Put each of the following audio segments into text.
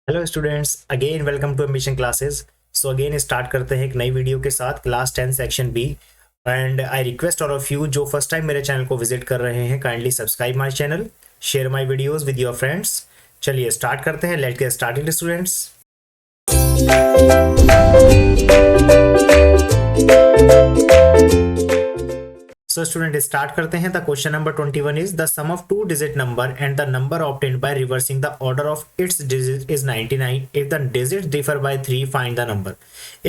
Hello students, again welcome to ambition classes. So again start करते हैं एक नई वीडियो के साथ, class 10 section B. And I request all of you जो फर्स्ट टाइम मेरे चैनल को विजिट कर रहे हैं, kindly subscribe my channel, share my videos with your friends. चलिए स्टार्ट करते हैं। Let's get started students. So student start करते हैं। The question number 21 is the sum of two digit number and the number obtained by reversing the order of its digit is 99। If the digit differ by 3 find the number.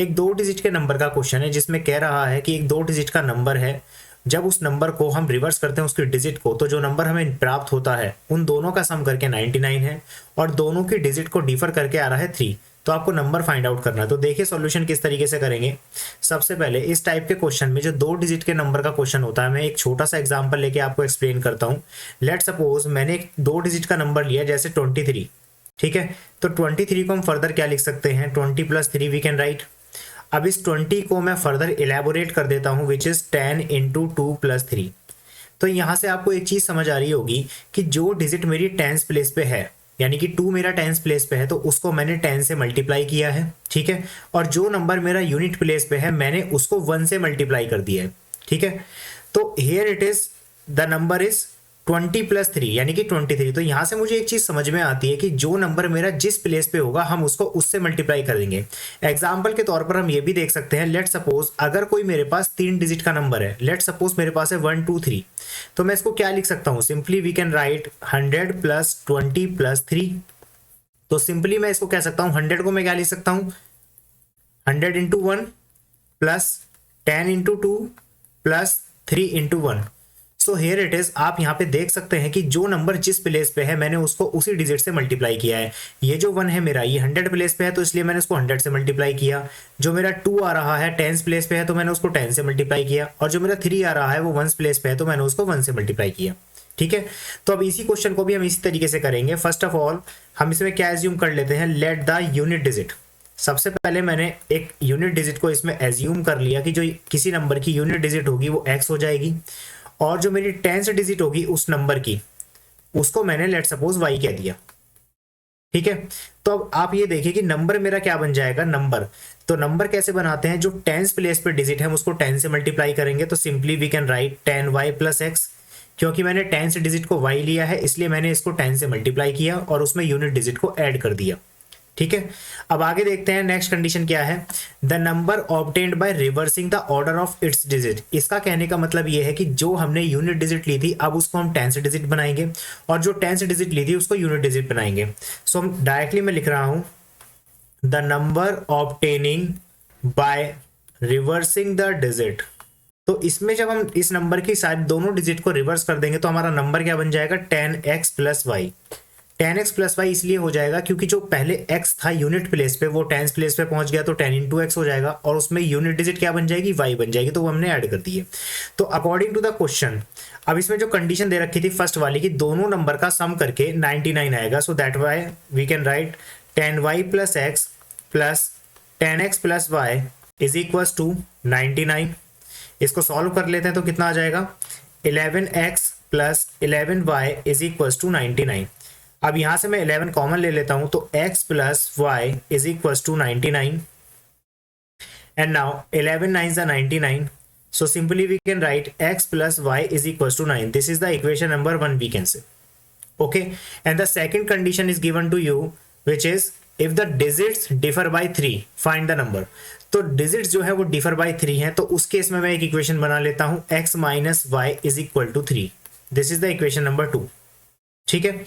एक दो digit के number का question है जिसमें कह रहा है कि एक दो डिजिट का नंबर है, जब उस नंबर को हम रिवर्स करते हैं उसकी डिजिट को, तो जो नंबर हमें प्राप्त होता है उन दोनों का सम करके 99 है और दोनों की डिजिट को डिफर करके आ रहा है 3। तो आपको नंबर फाइंड आउट करना है। तो देखिए सॉल्यूशन किस तरीके से करेंगे। सबसे पहले इस टाइप के क्वेश्चन में जो दो डिजिट के नंबर का क्वेश्चन होता है, मैं एक छोटा सा एग्जांपल लेके आपको एक्सप्लेन करता हूँ। लेट सपोज मैंने एक दो डिजिट का नंबर लिया, जैसे 23। ठीक है, तो 23 को हम फर्दर क्या लिख सकते हैं, 20 + 3 वी कैन राइट। अब इस 20 को मैं फर्दर इलेबोरेट कर देता हूँ, विच इज 10 × 2 + 3। तो यहाँ से आपको एक चीज समझ आ रही होगी कि जो डिजिट मेरी टेंस प्लेस पे है, यानी कि 2 मेरा टेंस प्लेस पे है, तो उसको मैंने 10 से मल्टीप्लाई किया है। ठीक है, और जो नंबर मेरा यूनिट प्लेस पे है मैंने उसको 1 से मल्टीप्लाई कर दिया है। ठीक है, तो here it is the number is 20 + 3 यानी कि 23। तो यहां से मुझे एक चीज समझ में आती है कि जो नंबर मेरा जिस प्लेस पे होगा हम उसको उससे मल्टीप्लाई कर देंगे। एग्जाम्पल के तौर पर हम ये भी देख सकते हैं, लेट सपोज अगर कोई मेरे पास 3 डिजिट का नंबर है, लेट सपोज मेरे पास है 1 2 3, तो मैं इसको क्या लिख सकता हूं, सिंपली वी कैन राइट 100 + 20 + 3। तो सिंपली मैं इसको कह सकता हूं, 100 को मैं क्या लिख सकता हूं, 100 × 1 + 10 × 2 + 3 × 1। सो हेयर इट इज, आप यहाँ पे देख सकते हैं कि जो नंबर जिस प्लेस पे है मैंने उसको उसी डिजिट से मल्टीप्लाई किया है। ये जो 1 है मेरा, ये 100 प्लेस पे है तो इसलिए मैंने उसको 100 से मल्टीप्लाई किया। जो मेरा 2 आ रहा है 10 प्लेस पे है तो मैंने उसको 10 से मल्टीप्लाई किया, और जो मेरा 3 आ रहा है वो 1 प्लेस पे है तो मैंने उसको 1 से मल्टीप्लाई किया। ठीक है, तो अब इसी क्वेश्चन को भी हम इसी तरीके से करेंगे। फर्स्ट ऑफ ऑल हम इसमें क्या एज्यूम कर लेते हैं, लेट द यूनिट डिजिट। सबसे पहले मैंने एक यूनिट डिजिट को इसमें एज्यूम कर लिया कि जो किसी नंबर की यूनिट डिजिट होगी वो x हो जाएगी, और जो मेरी 10th डिजिट होगी उस नंबर की, उसको मैंने लेट सपोज y कह दिया। ठीक है, तो अब आप ये देखिए कि नंबर मेरा क्या बन जाएगा, नंबर। तो नंबर कैसे बनाते हैं, जो 10th प्लेस पे डिजिट है हम उसको 10 से मल्टीप्लाई करेंगे, तो simply we can write 10y + x। क्योंकि मैंने 10th डिजिट को y लिया है इसलिए मैंने इसको 10 से मल्टीप्लाई किया और उसमें यूनिट डिजिट को ऐड कर दिया। ठीक है, अब आगे देखते हैं नेक्स्ट कंडीशन क्या है, the number obtained by reversing the order of its digit. इसका कहने का मतलब ये है कि जो हमने यूनिट डिजिट ली थी अब उसको हम 10th डिजिट बनाएंगे, और जो 10th डिजिट ली थी उसको यूनिट डिजिट बनाएंगे। सो हम डायरेक्टली मैं लिख रहा हूं, the number obtaining by reversing the digit. तो इसमें जब हम इस नंबर की सारी दोनों डिजिट को रिवर्स कर देंगे तो हमारा नंबर क्या बन जाएगा, 10x + y। 10x + y इसलिए हो जाएगा क्योंकि जो पहले x था यूनिट प्लेस पे वो 10th प्लेस पे पहुंच गया, तो 10 × x हो जाएगा, और उसमें यूनिट डिजिट क्या बन जाएगी, y बन जाएगी, तो वो हमने ऐड कर दी है। तो अकॉर्डिंग टू द क्वेश्चन, अब इसमें जो कंडीशन दे रखी थी फर्स्ट वाली की दोनों नंबर का सम करके 99 आएगा। So that y we can write 10y + x + 10x + y = 99। इसको सॉल्व कर लेते हैं तो कितना आ जाएगा, 11x + 11y = 99। अब यहां से मैं 11 कॉमन ले लेता हूं, तो x + y = 99, and now 11 9s are 99, so simply we can write x + y = 9. This is the equation number 1 we can say. Okay, and the second condition is given to you, which is if the digits differ by 3 find the number। तो digits जो है वो differ by 3 है, तो उस case में मैं एक इक्वेशन बना लेता हूं, x - y = 3। This is the equation number 2। ठीक है,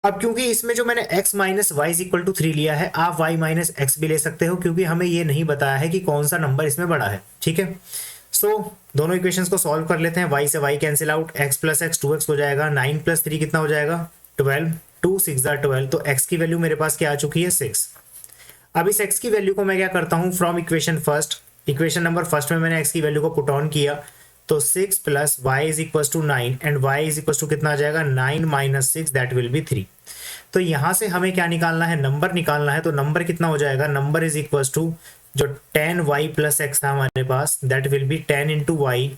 अब क्योंकि इसमें जो मैंने x - y = 3 लिया है, आप y - x भी ले सकते हो क्योंकि हमें ये नहीं बताया है कि कौन सा नंबर इसमें बड़ा है। ठीक है, सो दोनों इक्वेशंस को सॉल्व कर लेते हैं। y से y cancel out, x + x 2x हो जाएगा, 9 + 3 कितना हो जाएगा, 12, 2 6 12। तो x की वैल्यू मेरे पास क्या आ चुकी है, 6। अब इस x की वैल्यू को मैं क्या करता हूं, from equation first, equation number first में मैंने x की वैल्यू को पुट ऑन किया, तो 6 + y = 9 एंड y = कितना आ जाएगा, 9 - 6 दैट विल बी 3। तो यहां से हमें क्या निकालना है, नंबर निकालना है। तो नंबर कितना हो जाएगा, नंबर इज इक्वल टू जो 10y + x था हमारे पास, दैट विल बी 10 × y,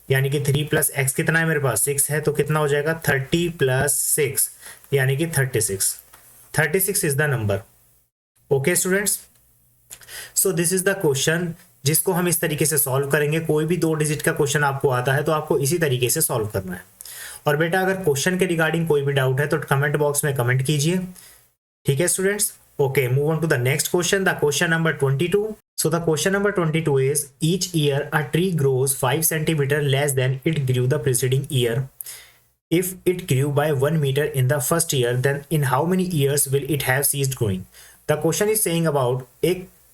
यानी कि 3 + x कितना है मेरे पास, 6 है, तो कितना हो जाएगा 30 + 6 यानी कि 36। 36 is the number. Okay students, so this is the question जिसको हम इस तरीके से सॉल्व करेंगे। कोई भी 2 डिजिट का क्वेश्चन आपको आता है तो आपको इसी तरीके से सॉल्व करना है। और बेटा अगर क्वेश्चन के रिगार्डिंग कोई भी डाउट है तो कमेंट बॉक्स में कमेंट कीजिए, ठीक है students. Okay, move on to the next question, the question number 22। So the question number 22 is, each year a tree grows 5 centimeter less than it grew the preceding year. If it grew by 1 meter in the first year, then in how many years will it have ceased growing? The question is saying about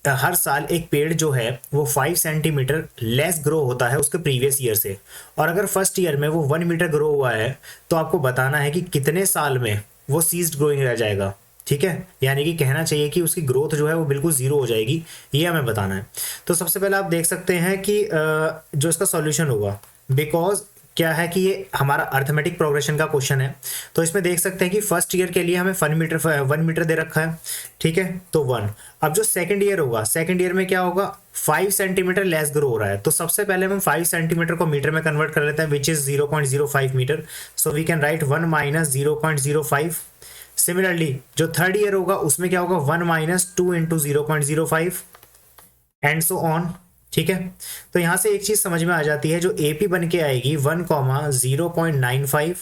हर साल एक पेड़ जो है वो 5 centimetre less grow होता है उसके previous year से, और अगर फर्स्ट ईयर में वो 1 मीटर ग्रो हुआ है तो आपको बताना है कि कितने साल में वो सीज्ड ग्रोइंग रह जाएगा, ठीक है। यानी कि कहना चाहिए कि उसकी ग्रोथ जो है वो बिल्कुल जीरो हो जाएगी, ये हमें बताना है। तो सबसे पहले आप देख सकते हैं कि जो इसका सॉल्यूशन होगा, बिकॉज क्या है कि ये हमारा अर्थमेटिक प्रोग्रेशन का क्वेश्चन है, तो इसमें देख सकते हैं कि फर्स्ट ईयर के लिए हमें 1 मीटर दे रखा है, ठीक है, तो 1। अब जो सेकंड ईयर होगा, सेकंड ईयर में क्या होगा, 5 सेंटीमीटर लेस ग्रो हो रहा है, तो सबसे पहले हम 5 सेंटीमीटर को मीटर में कन्वर्ट कर लेते हैं, which is 0.05 metre. So we can write 1 minus 0.05। Similarly जो थर्ड ईयर होगा उसमें क्या होगा, 1 minus 2 into 0.05 and so on, ठीक है। तो यहां से एक चीज समझ में आ जाती है, जो एपी बन के आएगी 1, 0.95,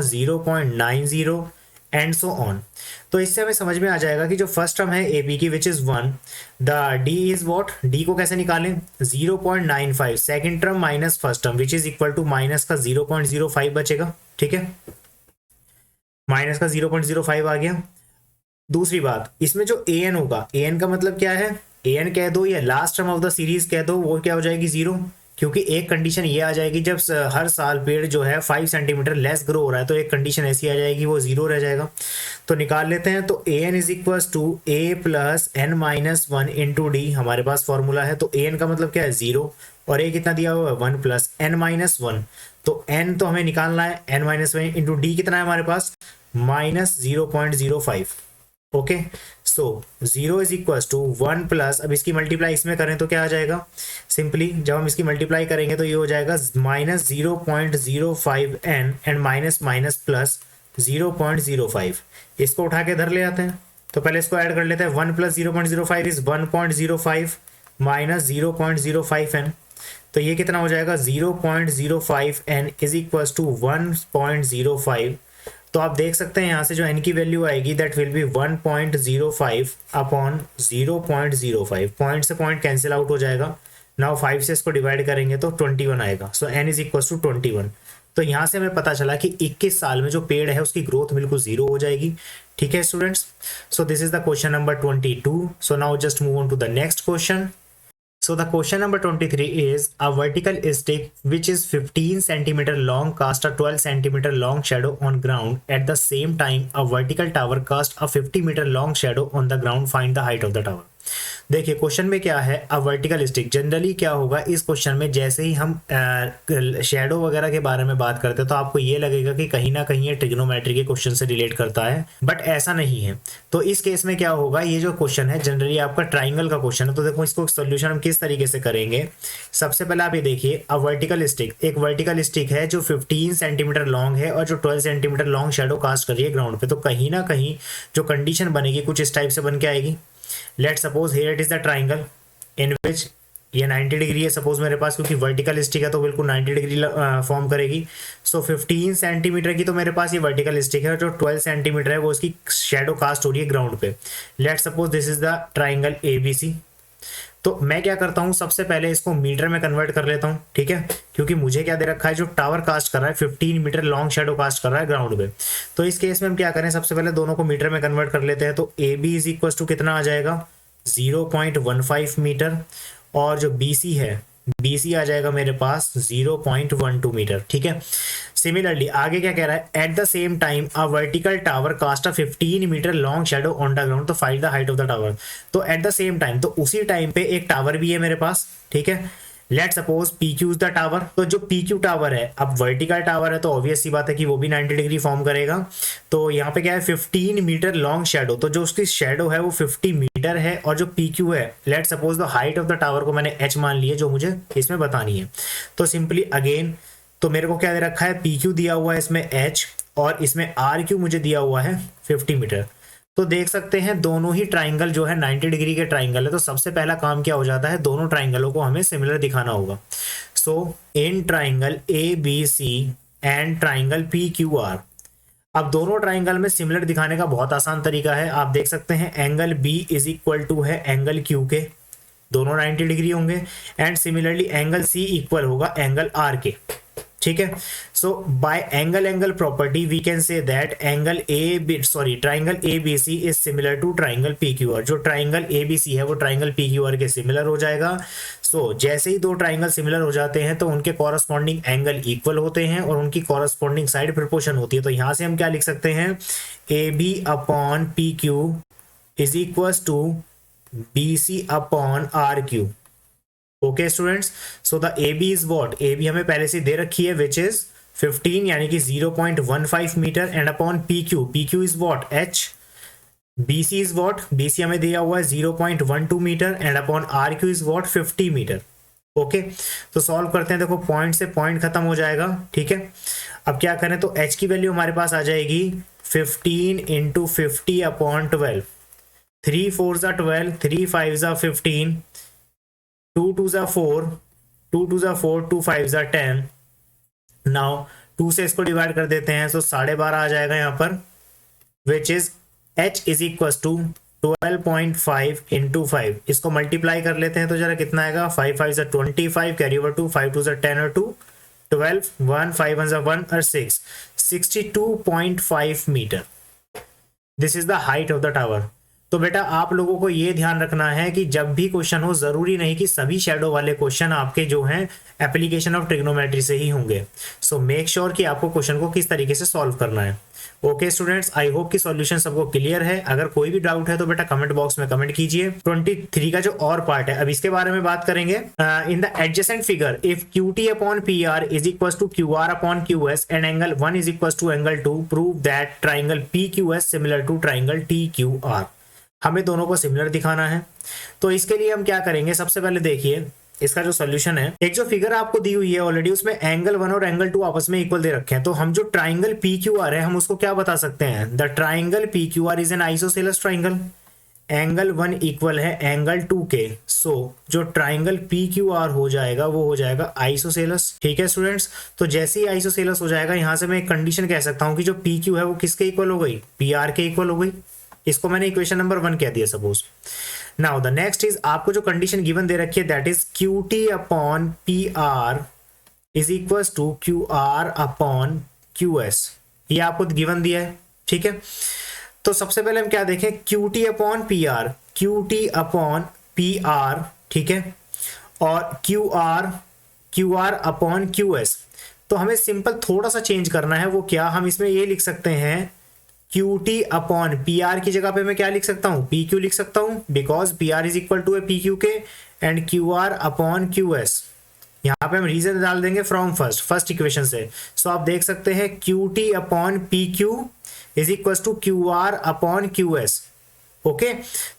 0.90 एंड सो ऑन। तो इससे हमें समझ में आ जाएगा कि जो फर्स्ट टर्म है एपी की which is 1, the d is what, d को कैसे निकालें, 0.95 second term minus first term which is equal to minus का 0.05 बचेगा, ठीक है, माइनस का 0.05 आ गया। दूसरी बात, इसमें जो ए एन होगा, ए एन का मतलब क्या है, ए एन कह दो या last term of the series कह दो, वो क्या हो जाएगी, 0, क्योंकि एक कंडीशन ये आ जाएगी जब हर साल पेड़ जो है 5 सेंटीमीटर लेस ग्रो हो रहा है, तो एक कंडीशन ऐसी आ जाएगी वो 0 रह जाएगा। तो निकाल लेते हैं, तो a n is equal to a plus n minus 1 into d, हमारे पास फॉर्मूला है। तो ए एन का मतलब क्या है, 0, और ए कितना दिया हुआ है, 1 प्लस एन माइनस 1, तो एन तो हमें निकालना है, एन माइनस 1 इंटू डी कितना है हमारे पास, minus 0.05। Okay, so 0 is equal to 1 plus, अब इसकी मल्टीप्लाई इसमें करें तो क्या आ जाएगा, सिंपली जब हम इसकी मल्टीप्लाई करेंगे तो ये हो जाएगा minus 0.05 n and minus minus plus 0.05। इसको उठा के इधर ले आते हैं, तो पहले इसको ऐड कर लेते हैं, 1 प्लस 0.05 इज 1.05 माइनस 0.05 एन, तो ये कितना हो जाएगा, 0.05 एन इज इक्वल टू 1.05। तो आप देख सकते हैं यहाँ से जो n की वैल्यू आएगी that will B 1.05 upon 0.05, point से पॉइंट कैंसिल आउट हो जाएगा। नाउ 5 से इसको डिवाइड करेंगे तो 21 आएगा, सो n इज इक्वल टू 21। तो यहाँ से हमें पता चला कि 21 साल में जो पेड़ है उसकी ग्रोथ बिल्कुल 0 हो जाएगी, ठीक है students. So this is the question number 22। So now just move on to the next question. So the question number 23 is, a vertical stick which is 15 centimeter long cast a 12 centimeter long shadow on ground. At the same time, a vertical tower cast a 50 meter long shadow on the ground. Find the height of the tower. देखिए question में क्या है, a vertical stick. Generally क्या होगा इस question में, जैसे ही हम शेडो वगैरह के बारे में बात करते हैं तो आपको ये लगेगा कि कहीं ना कहीं ये ट्रिग्नोमेट्री के क्वेश्चन से रिलेट करता है, बट ऐसा नहीं है। तो इस केस में क्या होगा, ये जो क्वेश्चन है जनरली आपका ट्राइंगल का क्वेश्चन है। तो देखो इसको सोल्यूशन हम किस तरीके से करेंगे। सबसे पहले आप ये देखिए, अ वर्टिकल स्टिक, एक वर्टिकल स्टिक है जो 15 सेंटीमीटर लॉन्ग है और जो 12 सेंटीमीटर लॉन्ग शेडो कास्ट कर रही है ग्राउंड पे। तो कहीं ना कहीं जो कंडीशन बनेगी कुछ इस टाइप से बन के आएगी। Let suppose here it is the triangle in which ये 90 डिग्री है सपोज मेरे पास, क्योंकि वर्टिकल स्टिक है तो बिल्कुल 90 डिग्री फॉर्म करेगी। सो 15 सेंटीमीटर की तो मेरे पास ये वर्टिकल स्टिक है, जो 12 सेंटीमीटर है वो उसकी शेडो कास्ट हो रही है ग्राउंड पे। Let suppose this is the triangle ABC। तो मैं क्या करता हूँ, सबसे पहले इसको मीटर में कन्वर्ट कर लेता हूँ, ठीक है, क्योंकि मुझे क्या दे रखा है, जो टावर कास्ट कर रहा है 15 मीटर लॉन्ग शेडो कास्ट कर रहा है ग्राउंड पे। तो इस केस में हम क्या करें, सबसे पहले दोनों को मीटर में कन्वर्ट कर लेते हैं। तो AB इज इक्वल टू कितना आ जाएगा, 0.15 मीटर, और जो BC है, BC आ जाएगा मेरे पास 0.12 मीटर, ठीक है। सिमिलरली आगे क्या कह रहा है, at the same time a vertical tower cast a 15 metre long shadow on the ground. तो find the height of the tower. तो एट द सेम टाइम, तो उसी टाइम पे एक टावर भी है मेरे पास, ठीक है। Let suppose PQ the tower. तो जो PQ टावर है, अब वर्टिकल टावर है तो ऑब्वियस सी बात है कि वो भी 90 डिग्री फॉर्म करेगा। तो यहाँ पे क्या है, 15 मीटर लॉन्ग शेडो, तो जो उसकी शेडो है वो 50 मीटर है, और जो PQ है, let suppose the height of the tower को मैंने h मान लिया, जो मुझे इसमें बतानी है। तो सिंपली अगेन, तो मेरे को क्या दे रखा है, PQ दिया हुआ है इसमें h, और इसमें RQ मुझे दिया हुआ है 50 मीटर। तो देख सकते हैं दोनों ही ट्राइंगल जो है 90 डिग्री के ट्राइंगल है, तो सबसे पहला काम क्या हो जाता है, दोनों ट्राइंगलों को हमें सिमिलर दिखाना होगा। So in triangle A B C and triangle P Q R, अब दोनों ट्राइंगल में सिमिलर दिखाने का बहुत आसान तरीका है। आप देख सकते हैं angle B is equal to है एंगल क्यू के, दोनों 90 डिग्री होंगे, and similarly angle C equal होगा एंगल आर के, ठीक है। So by angle property we can say that angle triangle A B C is similar to triangle P Q R. जो triangle A B C है वो triangle P Q R के similar हो जाएगा। सो जैसे ही दो ट्राइंगल सिमिलर हो जाते हैं तो उनके कॉरस्पॉन्डिंग एंगल इक्वल होते हैं और उनकी कॉरस्पॉन्डिंग साइड प्रोपोर्शन होती है। तो यहां से हम क्या लिख सकते हैं, a b upon p q is equal to b c upon r q. Okay students, so the a b is what, a b हमें पहले से दे रखी है विच इज 15 यानी कि 0.15 metre, and upon p q is what h, b C is what, b c हमें दिया हुआ है 0.12 metre, and upon r q is what 50 metre. Okay, तो सॉल्व करते हैं। देखो पॉइंट से पॉइंट खत्म हो जाएगा, ठीक है। अब क्या करें, तो एच की वैल्यू हमारे पास आ जाएगी 15 इंटू 50 अपॉन 12, 3 4 ज़ा 12, 3 5 ज़ा 15, 2 2 ज़ा 4, 2 2 ज़ा 4, 2 5 ज़ा 10। नाउ 2 से इसको डिवाइड कर देते हैं, तो 12.5 आ जाएगा यहाँ पर, which is h is equal to 12.5 into 5। इसको मल्टीप्लाई कर लेते हैं तो जरा कितना आएगा, 5 5 ज़ा 25, कैरी ओवर 2, 5 2 ज़ा 10 और 2 12, 1 5 1 ज़ा 1 और 6, 62.5 metre. This is the height of the tower. तो बेटा आप लोगों को ये ध्यान रखना है कि जब भी क्वेश्चन हो, जरूरी नहीं कि सभी शैडो वाले क्वेश्चन आपके जो हैं एप्लीकेशन ऑफ ट्रिग्नोमेट्री से ही होंगे। सो मेक श्योर कि आपको क्वेश्चन को किस तरीके से सॉल्व करना है। ओके स्टूडेंट्स, आई होप कि सॉल्यूशन सबको क्लियर है। अगर कोई भी डाउट है तो बेटा कमेंट बॉक्स में कमेंट कीजिए। 23 का जो और पार्ट है अब इसके बारे में बात करेंगे। In the adjacent figure if q t upon p r is equal to q r upon q s and angle 1 is equal to angle 2, prove that triangle P Q s similar to triangle T Q r. हमें दोनों को similar दिखाना है। तो इसके लिए हम क्या करेंगे, सबसे पहले देखिए इसका जो सॉल्यूशन है, एक जो फिगर आपको दी हुई है ऑलरेडी उसमें एंगल 1 और एंगल 2 आपस में इक्वल दे रखे हैं। तो हम जो ट्राइंगल पी क्यू आर है हम उसको क्या बता सकते हैं, the triangle P Q are is an isosceles triangle. Angle 1 equal है एंगल 2 के, सो जो ट्राइंगल पी क्यू आर हो जाएगा वो हो जाएगा आइसोसेलस। ठीक है स्टूडेंट्स, तो जैसे ही आइसोसेलस हो जाएगा यहां से मैं एक कंडीशन कह सकता हूं कि जो पी क्यू है वो किसके इक्वल हो गई, पी आर के इक्वल हो गई। इसको मैंने इक्वेशन नंबर 1 कह दिया suppose. Now the next is, आपको जो कंडीशन गिवन दे रखी है that is q t upon p r is equal to q r upon q s, ये आपको गिवन दिया है। ठीक है, तो सबसे पहले हम क्या देखें, Q t upon p are, Q t upon p are, ठीक है, और Q r upon q S. तो हमें सिंपल थोड़ा सा चेंज करना है, वो क्या, हम इसमें ये लिख सकते हैं q t upon p are की जगह पे मैं क्या लिख सकता हूं, पी क्यू लिख सकता हूं, because p r is equal to है पी क्यू के, and q r upon q s. यहाँ पे हम रीजन डाल देंगे फ्रॉम फर्स्ट इक्वेशन से। सो आप देख सकते हैं q t upon p q is equal to q r upon q s. Okay,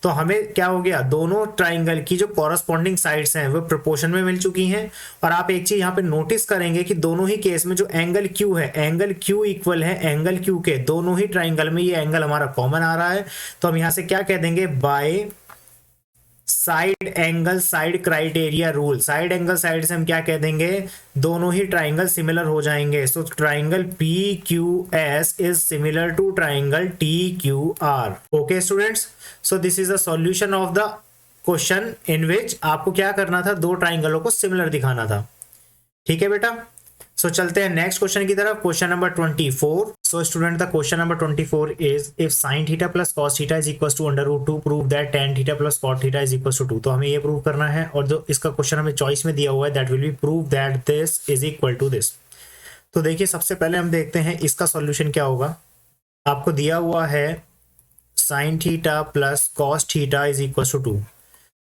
तो हमें क्या हो गया, दोनों ट्राइंगल की जो कॉरस्पॉन्डिंग साइड्स हैं वो प्रोपोर्शन में मिल चुकी हैं। और आप एक चीज यहाँ पे नोटिस करेंगे कि दोनों ही केस में जो एंगल क्यू है, एंगल क्यू इक्वल है एंगल क्यू के, दोनों ही ट्राइंगल में ये एंगल हमारा कॉमन आ रहा है। तो हम यहाँ से क्या कह देंगे, by side angle side criteria rule, side angle side से हम क्या कह देंगे, दोनों ही ट्राइंगल सिमिलर हो जाएंगे। So triangle P Q S is similar to triangle T Q R. Okay students, so this is the solution of the question in which आपको क्या करना था, दो ट्राइंगलों को सिमिलर दिखाना था। ठीक है बेटा, सो चलते हैं नेक्स्ट क्वेश्चन की तरफ, question number 24। So student the question number 24 is if sin theta plus cos theta is equal to √2 prove that tan theta plus cot theta is equal to 2। तो हमें ये प्रूव करना है, और जो इसका क्वेश्चन हमें चॉइस में दिया हुआ है that will be prove that this is equal to this. तो देखिए सबसे पहले हम देखते हैं इसका सॉल्यूशन क्या होगा। आपको दिया हुआ है sin theta plus cos theta is equal to 2।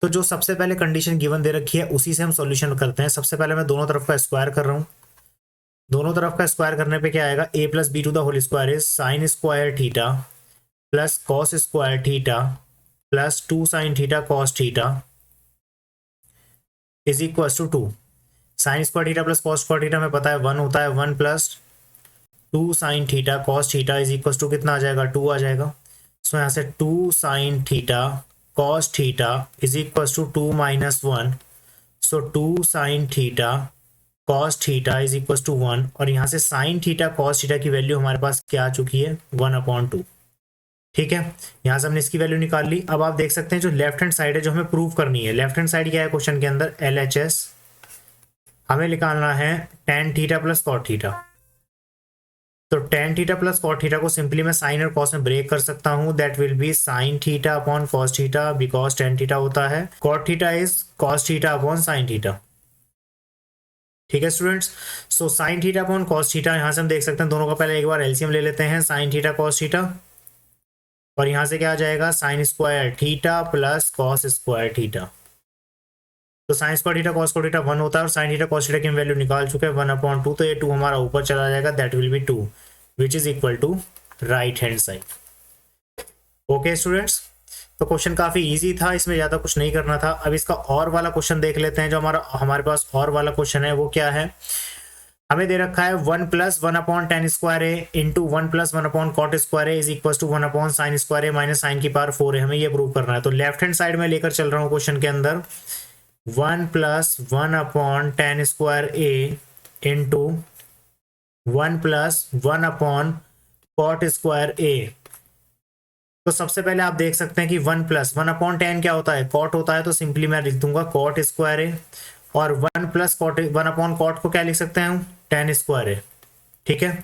तो जो सबसे पहले कंडीशन गिवन दे रखी है उसी से हम सॉल्यूशन करते हैं। सबसे पहले मैं दोनों तरफ का स्क्वायर कर रहा हूँ। दोनों तरफ का स्क्वायर करने पे क्या आएगा, a plus b to the whole square is sine square theta plus cos square theta plus 2 sine theta cos theta is equal to 2। Sine square theta plus cos square theta में पता है 1 होता है, 1 plus 2 sine theta cos theta is equal to कितना आ जाएगा, 2 आ जाएगा। सो यहाँ से 2 sine theta cos theta is equal to 2 minus 1। So 2 sine theta cos theta is equal to 1, और यहाँ से साइन थीटा कॉस थीटा की वैल्यू हमारे पास क्या आ चुकी है 1/2। ठीक है, यहाँ से हमने इसकी वैल्यू निकाल ली। अब आप देख सकते हैं जो लेफ्ट हैंड साइड है जो हमें प्रूव करनी है, लेफ्ट हैंड साइड क्या है क्वेश्चन के अंदर, LHS हमें निकालना है tan theta plus cot theta. तो tan theta plus cot theta को सिंपली मैं साइन और कॉस में ब्रेक कर सकता हूं, that will be sine theta upon cos theta, because tan theta होता है cot theta is cos theta upon sine theta. ठीक है students, so sine theta upon cos theta, यहां से हम देख सकते हैं दोनों का पहले एक बार एलसीएम ले लेते हैं, साइन थीटा कॉस थीटा, और यहां से क्या आ जाएगा sine square theta plus cos square theta. तो sine square theta cos square theta 1 होता है, और साइन थीटा कॉस थीटा की वैल्यू निकाल चुके हैं 1/2, तो ये 2 हमारा ऊपर चला जाएगा, that will be 2 which is equal to right hand side. Okay students, तो क्वेश्चन काफी इजी था, इसमें ज्यादा कुछ नहीं करना था। अब इसका और वाला क्वेश्चन देख लेते हैं। जो हमारे पास और वाला क्वेश्चन है वो क्या है, हमें दे रखा है 1 plus 1/tan square a into 1 plus 1/cot square a is equal to 1/sin square a minus sine की पावर 4 है, हमें ये प्रूव करना है। तो लेफ्ट हैंड साइड में लेकर चल रहा हूँ क्वेश्चन के अंदर 1 plus 1/tan square a into 1 plus 1/cot square ए। तो सबसे पहले आप देख सकते हैं कि 1 प्लस 1/tan क्या होता है, कॉट होता है, तो सिंपली मैं लिख दूंगा कॉट स्क्वायर ए, और 1 प्लस कॉट 1/cot को क्या लिख सकते हैं हम, tan स्क्वायर ए। ठीक है,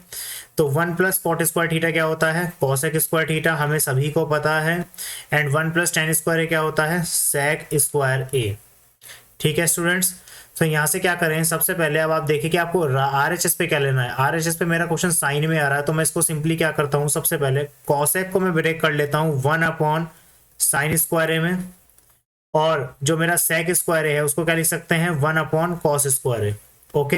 तो 1 प्लस कॉट स्क्वायर थीटा क्या होता है, कॉसेक स्क्वायर थीटा, हमें सभी को पता है, एंड 1 प्लस tan स्क्वायर ए क्या होता है, सेक स्क्वायर ए। ठीक है स्टूडेंट्स, तो यहाँ से क्या करें, सबसे पहले अब आप देखिए कि आपको RHS पे क्या लेना है। RHS पे मेरा क्वेश्चन साइन में आ रहा है, तो मैं इसको सिंपली क्या करता हूँ, सबसे पहले कॉसेक को मैं ब्रेक कर लेता हूँ 1/sin स्क्वायर ए में, और जो मेरा सेक स्क्वायर है उसको क्या लिख सकते हैं 1/cos square A. Okay,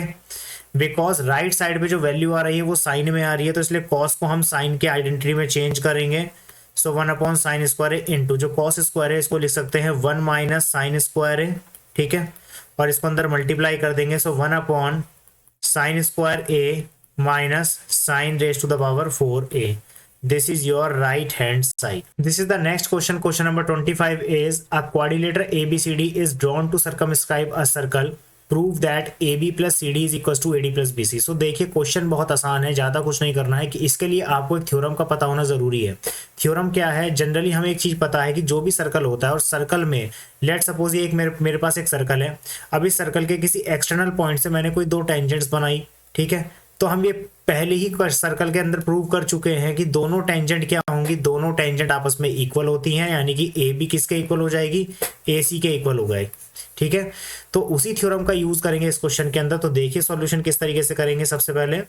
because right side पे जो वैल्यू आ रही है वो साइन में आ रही है, तो इसलिए कॉस को हम साइन के आइडेंटिटी में चेंज करेंगे। सो 1/sin स्क्वायर ए इंटू जो कॉस स्क्वायर है इसको लिख सकते हैं 1 माइनस साइन स्क्वायर ए। ठीक है, और इसको अंदर मल्टीप्लाई कर देंगे, so 1/sin square a minus sine raise to the power 4a. This is your right hand side. This is the next question. Question number 25 is a quadrilateral ABCD is drawn to circumscribe a circle. Prove that AB plus CD is equals to AD plus BC. So देखिए question बहुत आसान है, ज़्यादा कुछ नहीं करना है कि इसके लिए आपको एक थ्योरम का पता होना ज़रूरी है। थ्योरम क्या है, जनरली हमें एक चीज़ पता है कि जो भी सर्कल होता है और सर्कल में लेट सपोज ये एक मेरे पास एक सर्कल है, अब इस सर्कल के किसी एक्सटर्नल पॉइंट से मैंने कोई 2 टेंजेंट्स बनाई। ठीक है, तो हम ये पहले ही सर्कल के अंदर प्रूव कर चुके हैं कि दोनों टेंजेंट क्या होंगी, दोनों टेंजेंट आपस में इक्वल होती हैं, यानी कि ए बी किसके इक्वल हो जाएगी, ए सी के इक्वल हो गए। ठीक है, तो उसी थ्योरम का यूज करेंगे इस क्वेश्चन के अंदर। तो देखिए सॉल्यूशन किस तरीके से करेंगे। सबसे पहले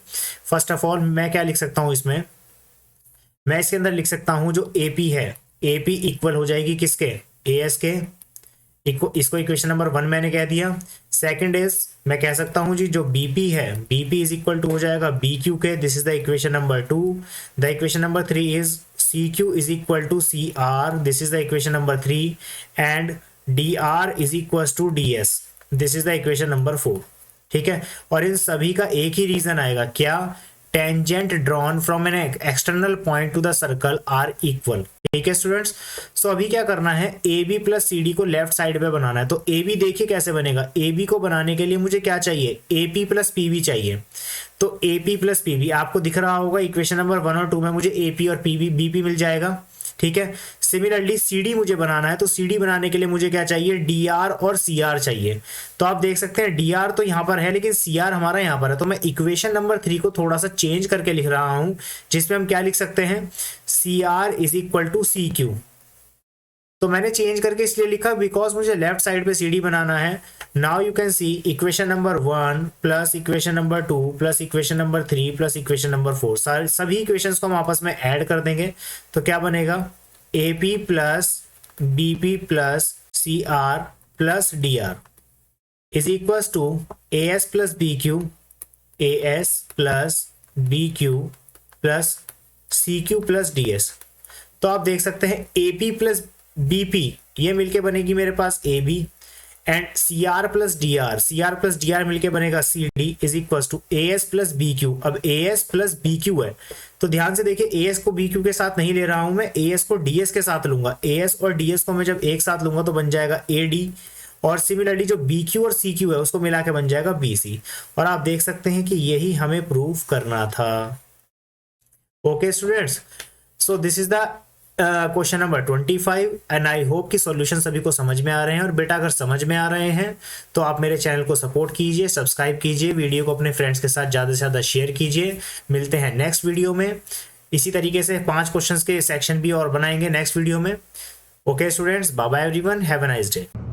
फर्स्ट ऑफ ऑल मैं क्या लिख सकता हूं इसमें, मैं इसके अंदर लिख सकता हूं जो ए पी है, ए पी इक्वल हो जाएगी किसके, ए एस के। इसको इक्वेशन नंबर 1 मैंने कह दिया। सेकंड इज मैं कह सकता हूं जी जो बीपी है, बीपी इज इक्वल टू हो जाएगा बी क्यू के, this is the equation number 2। The equation number 3 is C Q is equal to C R, this is the equation number 3, and D R is equal to D S, this is the equation number 4। ठीक है, और इन सभी का एक ही reason आएगा, क्या, tangent drawn from an external point to the circle are equal. ठीक है स्टूडेंट्स, सो अभी क्या करना है, A B plus C D को लेफ्ट साइड पे बनाना है। तो ए बी देखिए कैसे बनेगा, ए बी को बनाने के लिए मुझे क्या चाहिए, A P plus P B चाहिए। तो A P plus P B आपको दिख रहा होगा इक्वेशन नंबर 1 और 2 में मुझे ए पी और पी बी बी पी मिल जाएगा। ठीक है, सिमिलरली सी डी मुझे बनाना है, तो सी डी बनाने के लिए मुझे क्या चाहिए, डी आर और सी आर चाहिए। तो आप देख सकते हैं डी आर तो यहाँ पर है लेकिन सी आर हमारा यहाँ पर है, तो मैं इक्वेशन नंबर 3 को थोड़ा सा चेंज करके लिख रहा हूँ, जिसमें हम क्या लिख सकते हैं, C R is equal to C Q. तो मैंने चेंज करके इसलिए लिखा बिकॉज मुझे लेफ्ट साइड पे सी डी बनाना है। Now you can see equation number 1 plus equation number 2 plus equation number 3 plus equation number 4, सभी इक्वेशंस को हम आपस में ऐड कर देंगे। तो क्या बनेगा, A P plus B P plus C R plus D R is equal to A S plus B Q, A S plus B Q plus C Q plus D S. तो आप देख सकते हैं ए पी प्लस बीपी ये मिलके बनेगी मेरे पास A B, and C R plus D R मिलके बनेगा C D is equal to A S plus B Q. अब A S plus B Q है तो ध्यान से देखिए, ए एस को बी क्यू के साथ नहीं ले रहा हूं मैं, ए एस को डी एस के साथ लूंगा। ए एस और डी एस को मैं जब एक साथ लूंगा तो बन जाएगा ए डी, और सिमिलरली जो बी क्यू और सी क्यू है उसको मिला के बन जाएगा बी सी। और आप देख सकते हैं कि यही हमें प्रूव करना था। Okay students, so this is the question number 25 and I hope कि सॉल्यूशन सभी को समझ में आ रहे हैं। और बेटा अगर समझ में आ रहे हैं तो आप मेरे चैनल को सपोर्ट कीजिए, सब्सक्राइब कीजिए, वीडियो को अपने फ्रेंड्स के साथ ज़्यादा से ज़्यादा शेयर कीजिए। मिलते हैं नेक्स्ट वीडियो में। इसी तरीके से 5 क्वेश्चंस के सेक्शन भी और बनाएंगे नेक्स्ट वीडियो में। Okay students, bye bye everyone, have a nice day.